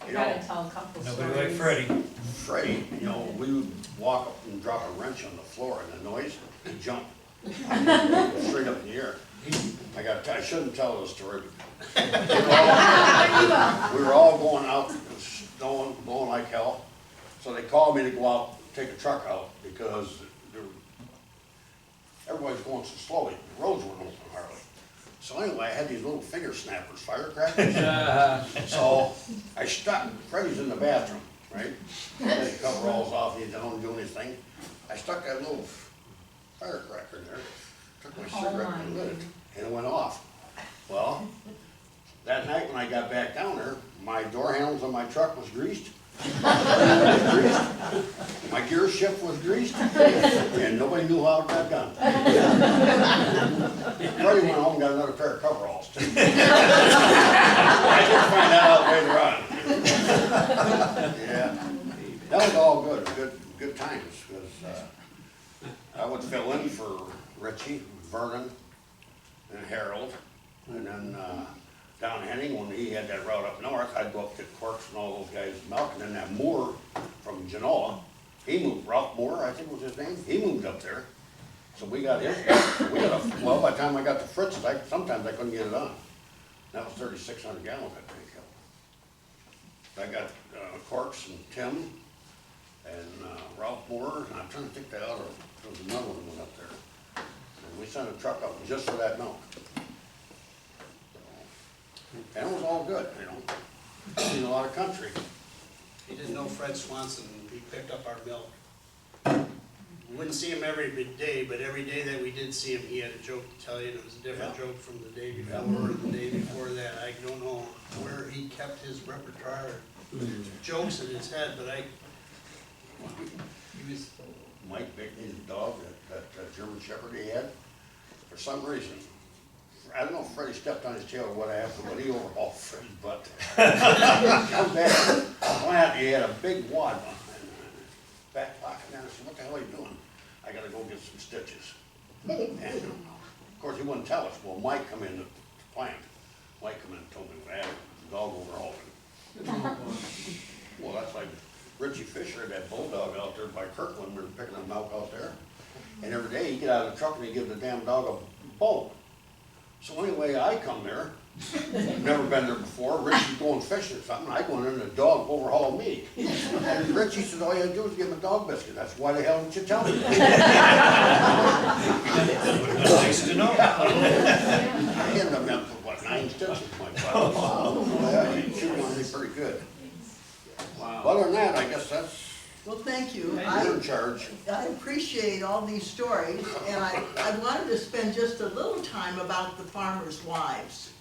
I you gotta know, tell a couple stories. Nobody like Freddie. Freddie, you know, we would walk up and drop a wrench on the floor and the noise, he'd jump. Straight up in the air. I shouldn't tell this story. We were all going out, it was snowing, blowing like hell. So they called me to go out, take a truck out, because everybody's going so slowly, the roads weren't open hardly. So anyway, I had these little finger snappers, firecrackers. So I stuck, Freddie's in the bathroom, right? Had the coveralls off, he don't do anything. I stuck that little firecracker in there, took my cigarette and lit it, and it went off. Well, that night when I got back down there, my door handles on my truck was greased. My gear shift was greased, and nobody knew how it got done. Freddie went home and got another pair of coveralls too. I didn't find that out later on. Yeah, that was all good times, because I would fill in for Richie, Vernon, and Harold, and then Don Henning, when he had that route up north, I'd go up to Quirks and all those guys milking, and that Moore from Genoa, he moved, Ralph Moore, I think was his name, he moved up there. So we got his, well, by the time I got to Fritz's, sometimes I couldn't get it on. That was 3,600 gallons that tank held. I got Quirks and Tim and Ralph Moore, and I'm trying to think the other, there was another one that went up there. And we sent a truck up just for that milk. And it was all good, you know, seen a lot of country. He didn't know Fred Swanson, he picked up our milk. We wouldn't see him every day, but every day that we did see him, he had a joke to tell you, and it was a different joke from the day before or the day before that. I don't know where he kept his repertoire of jokes in his head, but he was, Mike Bickney's dog, that German Shepherd he had, for some reason, I don't know if Freddie stepped on his tail or what happened, but he overhauled Freddie's butt. Come back, he had a big wad on his back pocket, and I said, what the hell are you doing? I gotta go get some stitches. And of course, he wouldn't tell us. Well, Mike come in to plant. Mike come in and told me what happened. The dog overhauled him. Well, that's like Richie Fisher, that bulldog out there by Kirkland, we were picking up milk out there. And every day he'd get out of the truck and he'd give the damn dog a bone. So anyway, I come there, never been there before, Richie's going fishing or something, I go in there and the dog overhauled me. And Richie said, all you had to do was give him a dog biscuit. That's why the hell didn't you tell me? Nice to know. I ended up having, what, 9 stitches, my God. Oh, yeah, he chewed on me pretty good. Wow. Other than that, I guess that's, Well, thank you. you're in charge. I appreciate all these stories, and I wanted to spend just a little time about the farmers' wives,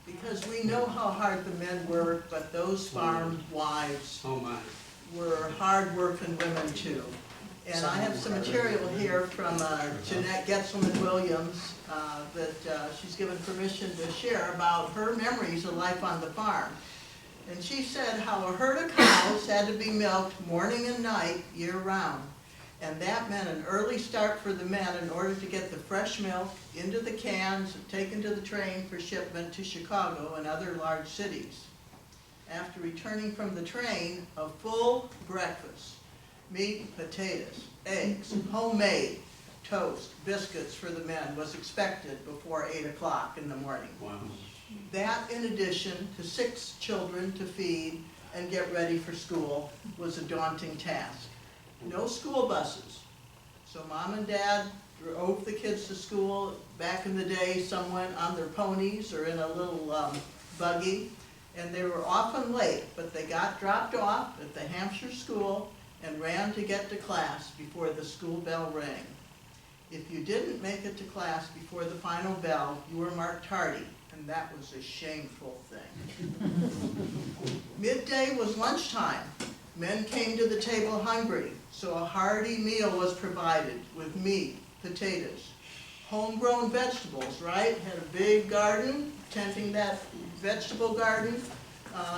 because we know how hard the men work, but those farm wives Oh, my. were hard-working women too. And I have some material here from Jeanette Getzelman-Williams that she's given permission to share about her memories of life on the farm. And she said how a herd of cows had to be milked morning and night, year-round. And that meant an early start for the men in order to get the fresh milk into the cans and taken to the train for shipment to Chicago and other large cities. After returning from the train, a full breakfast, meat, potatoes, eggs, homemade, toast, biscuits for the men was expected before 8 o'clock in the morning. Wow. That, in addition to 6 children to feed and get ready for school, was a daunting task. No school buses, so mom and dad drove the kids to school. Back in the day, some went on their ponies or in a little buggy, and they were often late, but they got dropped off at the Hampshire school and ran to get to class before the school bell rang. If you didn't make it to class before the final bell, you were marked tardy, and that was a shameful thing. Midday was lunchtime. Men came to the table hungry, so a hearty meal was provided with meat, potatoes, homegrown vegetables, right? Had a big garden, tending that vegetable garden,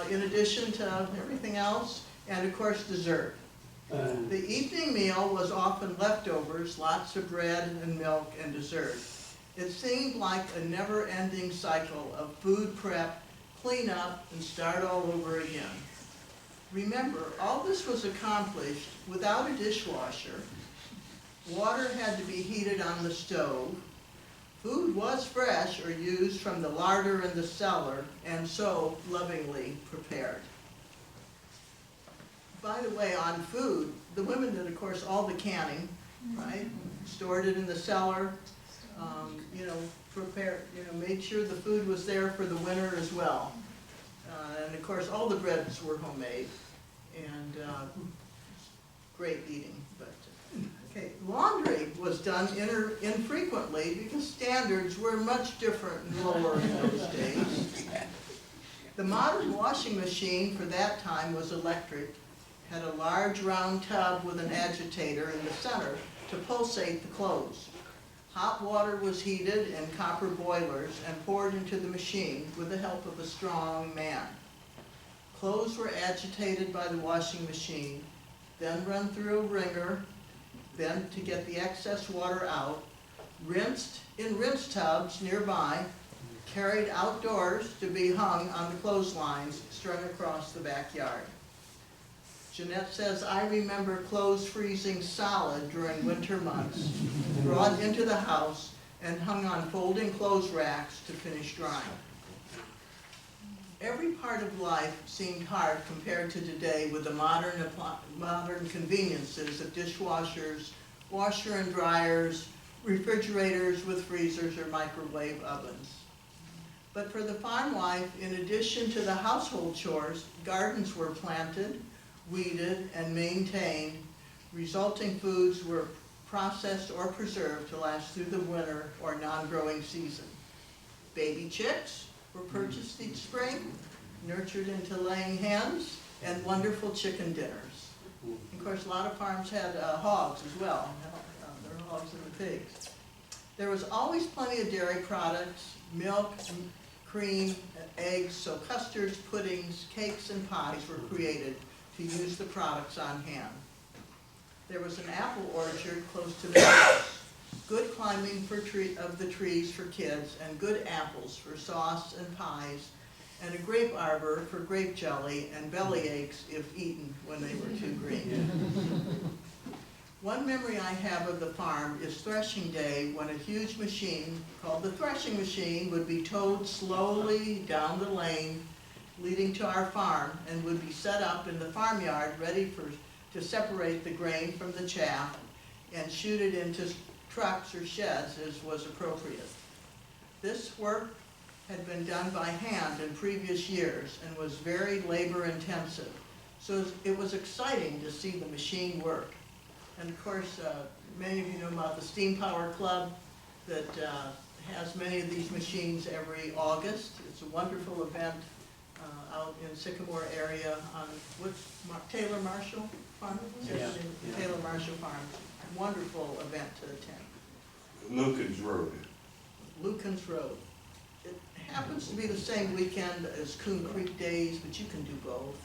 in addition to everything else, and of course dessert. The evening meal was often leftovers, lots of bread and milk and dessert. It seemed like a never-ending cycle of food prep, clean up, and start all over again. Remember, all this was accomplished without a dishwasher. Water had to be heated on the stove. Food was fresh or used from the larder in the cellar, and so lovingly prepared. By the way, on food, the women did, of course, all the canning, right? Stored it in the cellar, prepared, made sure the food was there for the winter as well. And of course, all the breads were homemade, and great eating. But okay, laundry was done infrequently because standards were much different and lower in those days. The modern washing machine for that time was electric, had a large round tub with an agitator in the center to pulsate the clothes. Hot water was heated in copper boilers and poured into the machine with the help of a strong man. Clothes were agitated by the washing machine, then run through a wringer, then to get the excess water out, rinsed in rinse tubs nearby, carried outdoors to be hung on the clotheslines strung across the backyard. Jeanette says, I remember clothes freezing solid during winter months, brought into the house and hung on folding clothes racks to finish drying. Every part of life seemed hard compared to today with the modern conveniences of dishwashers, washer and dryers, refrigerators with freezers or microwave ovens. But for the farm wife, in addition to the household chores, gardens were planted, weeded, and maintained. Resulting foods were processed or preserved to last through the winter or non-growing season. Baby chicks were purchased each spring, nurtured into laying hens, and wonderful chicken dinners. Of course, a lot of farms had hogs as well, their hogs and the pigs. There was always plenty of dairy products, milk, cream, eggs, so custards, puddings, cakes, and pies were created to use the products on hand. There was an apple orchard close to the house, good climbing of the trees for kids, and good apples for sauce and pies, and a grape arbor for grape jelly and belly aches if eaten when they were too green. One memory I have of the farm is threshing day, when a huge machine called the threshing machine would be towed slowly down the lane leading to our farm and would be set up in the farmyard ready to separate the grain from the chaff and shoot it into trucks or sheds as was appropriate. This work had been done by hand in previous years and was very labor intensive, so it was exciting to see the machine work. And of course, many of you know about the Steam Power Club that has many of these machines every August. It's a wonderful event out in Sycamore area on Taylor Marshall Farm? Yeah. Taylor Marshall Farm. Wonderful event to attend. Lucan's Road. Lucan's Road. It happens to be the same weekend as Coon Creek Days, but you can do both.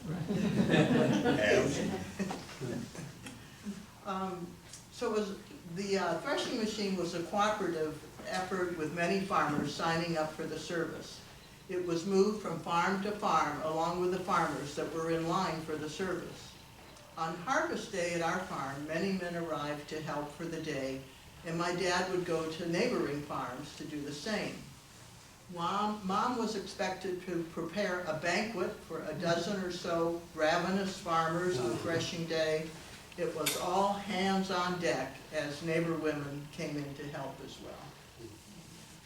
So it was, the threshing machine was a cooperative effort with many farmers signing up for the service. It was moved from farm to farm along with the farmers that were in line for the service. On harvest day at our farm, many men arrived to help for the day, and my dad would go to neighboring farms to do the same. Mom was expected to prepare a banquet for a dozen or so ravenous farmers on threshing day. It was all hands on deck as neighbor women came in to help as well.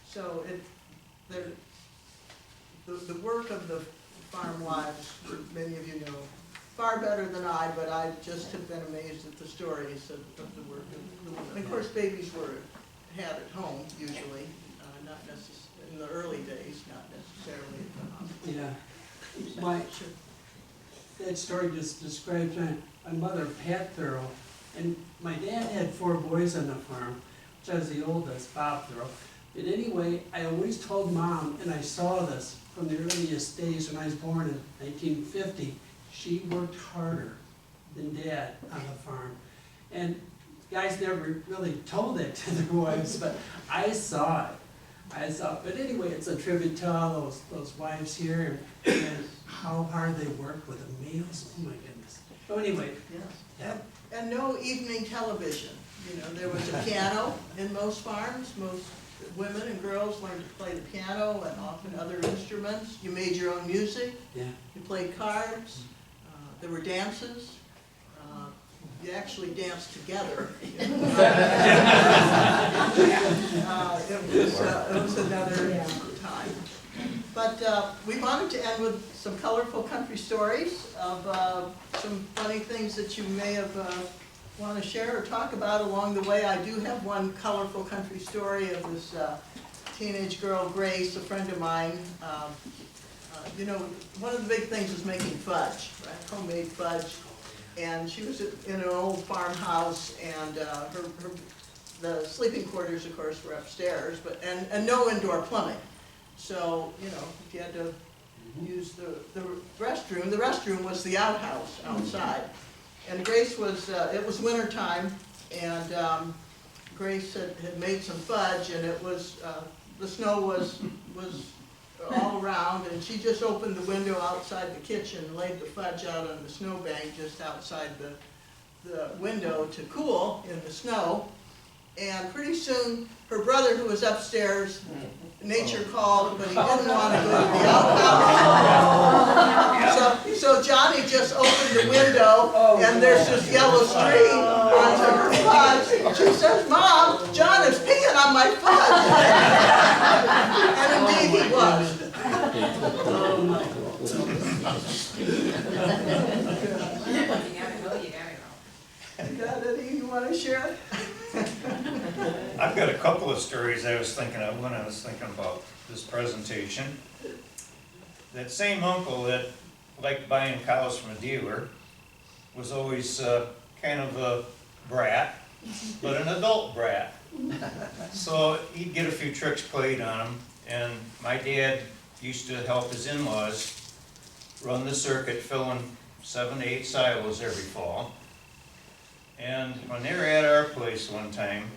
So the work of the farm wives, many of you know far better than I, but I just have been amazed at the stories of the work of the women. And of course, babies were had at home usually, not necessarily in the early days, not necessarily at the hospital. Yeah, that story just describes my mother, Pat Thurl, and my dad had 4 boys on the farm, which I was the oldest, Bob Thurl. But anyway, I always told Mom, and I saw this from the earliest days when I was born in 1950, she worked harder than Dad on the farm. And guys never really told that to their wives, but I saw it. But anyway, it's a tribute to all those wives here and how hard they work with the meals. Oh my goodness. So anyway, Yes. And no evening television. You know, there was a piano in most farms. Most women and girls learned to play the piano and often other instruments. You made your own music. yeah. You played cards. There were dances. You actually danced together. It was another time. But we wanted to end with some colorful country stories of some funny things that you may have want to share or talk about along the way. I do have one colorful country story of this teenage girl, Grace, a friend of mine. You know, one of the big things is making fudge, right? Homemade fudge. And she was in an old farmhouse, and the sleeping quarters, of course, were upstairs, but and no indoor plumbing. So, you know, if you had to use the restroom was the outhouse outside. And Grace was, it was winter time, and Grace had made some fudge, and it was, the snow was all around, and she just opened the window outside the kitchen, and laid the fudge out on the snowbank just outside the window to cool in the snow. And pretty soon, her brother, who was upstairs, nature called, but he didn't want to go to the outhouse. So Johnny just opened the window, and there's this yellow stream onto her fudge. She says, "Mom, John is peeing on my fudge." And indeed he was. Got any you want to share? I've got a couple of stories I was thinking of when I was thinking about this presentation. That same uncle that liked buying cows from a dealer was always kind of a brat, but an adult brat. So he'd get a few tricks played on him, and my dad used to help his in-laws run the circuit, filling 7 to 8 silos every fall. And when they were at our place one time,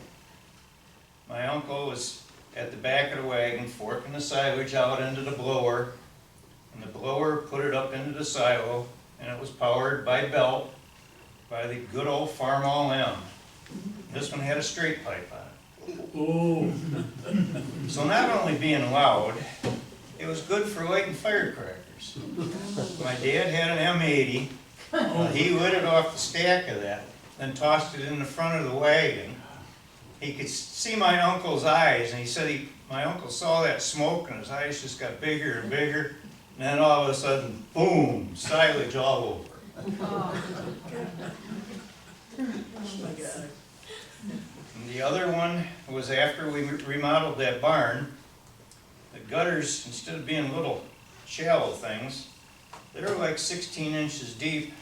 my uncle was at the back of the wagon forking the silage out into the blower, and the blower put it up into the silo, and it was powered by belt by the good old Farmall M. This one had a straight pipe on it. Oh. So not only being loud, it was good for lighting firecrackers. My dad had an M80. He lit it off the stack of that, then tossed it in the front of the wagon. He could see my uncle's eyes, and he said my uncle saw that smoke, and his eyes just got bigger and bigger, and then all of a sudden, boom, silage all over. And the other one was after we remodeled that barn. The gutters, instead of being little shallow things, they were like 16 inches deep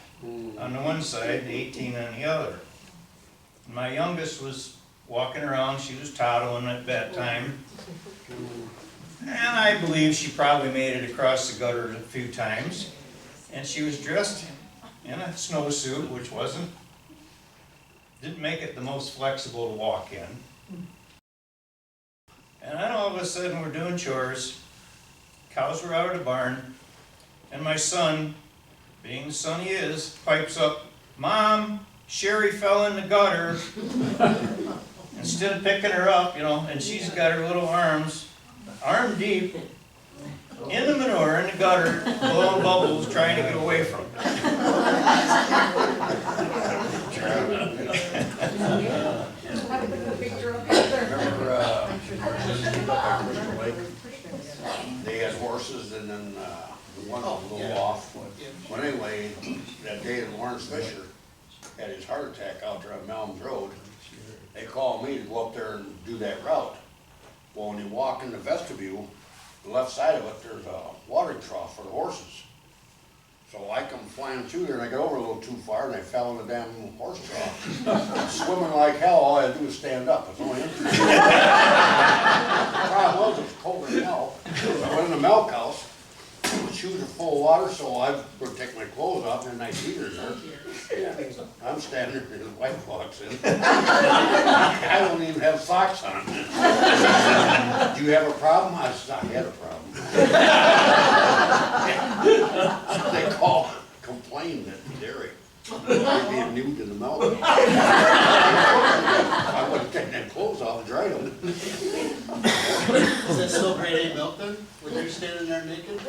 on the one side and 18 on the other. And my youngest was walking around, she was toddling at that time, and I believe she probably made it across the gutter a few times, and she was dressed in a snowsuit, which didn't make it the most flexible to walk in. And then all of a sudden we're doing chores, cows were out of the barn, and my son, being the son he is, pipes up, "Mom, Sherry fell in the gutter." Instead of picking her up, and she's got her little arms, arm deep, in the manure, in the gutter, blowing bubbles, trying to get away from it. They had horses, and then one was a little off. But anyway, that day that Lawrence Fisher had his heart attack out there on Melms Road, they called me to go up there and do that route. Well, when you walk in the vestibule, the left side of it, there's a watering trough for the horses. So I come flying through there, and I got over a little too far, and I fell in the damn horse trough. Swimming like hell, all I had to do was stand up. It's only interesting. The problem was, it was colder than hell. I went in the milk house. The shoes are full of water, so I would take my clothes off, and I see her there. I'm standing there, and his wife walks in. I don't even have socks on. Do you have a problem? I said, I had a problem. They complained at the dairy. They'd be nude in the milk. I wouldn't take them clothes off and dry them. Is that still grade A milk then, when you're standing there naked?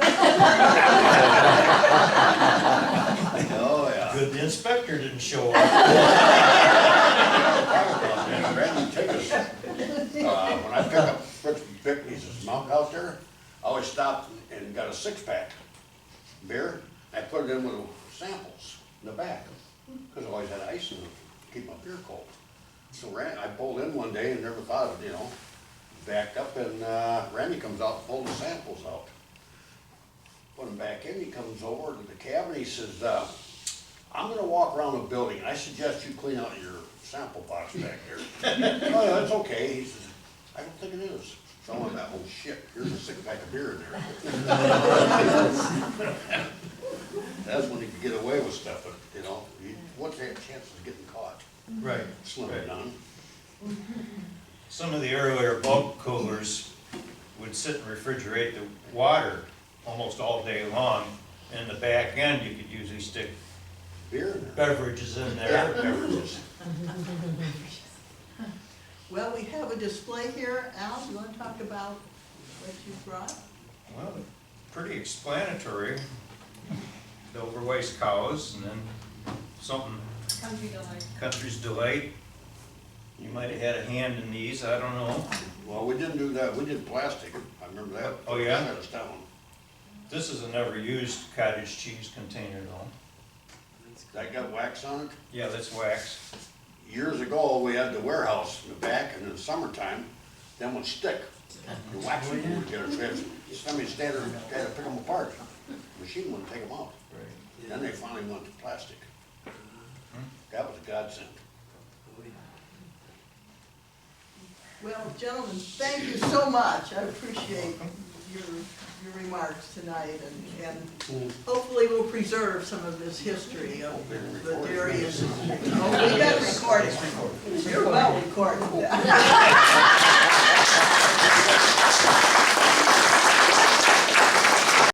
Oh, yeah. Good the inspector didn't show up. Randy, take us. When I pick up Fritz Bickney's milk out there, I always stopped and got a 6-pack beer. I put it in with samples in the back, because I always had ice in it to keep my beer cold. So I pulled in one day and never thought of it, backed up, and Randy comes out and pulled the samples out. Put them back in, he comes over to the cabin, he says, "I'm gonna walk around the building, I suggest you clean out your sample box back there." "Oh, yeah, that's okay," he says, "I don't think it is." So I'm like, "Oh shit, here's a 6-pack of beer in there." That's when you could get away with stuff, but, what's that chance of getting caught? Right. Slim it down. Some of the earlier bulk coolers would would sit and refrigerate the water almost all day long. In the back end, you could usually stick Beer in there. beverages in there. Beverages. Well, we have a display here. Al, you want to talk about what you brought? Well, pretty explanatory. The overweight cows, and then something, Country delight. Country's Delight. You might have had a hand in these, I don't know. Well, we didn't do that, we did plastic, I remember that. Oh, yeah? That was down. This is a never-used cottage cheese container, though. That got wax on it. Yeah, that's wax. Years ago, we had the warehouse in the back, and in the summertime, them would stick. The wax would get us, somebody stand there and had to pick them apart. The machine wouldn't take them out. Then they finally went to plastic. That was a godsend. Well, gentlemen, thank you so much. I appreciate your remarks tonight, and hopefully we'll preserve some of this history of the dairy industry. Oh, we got recording. You're well recorded.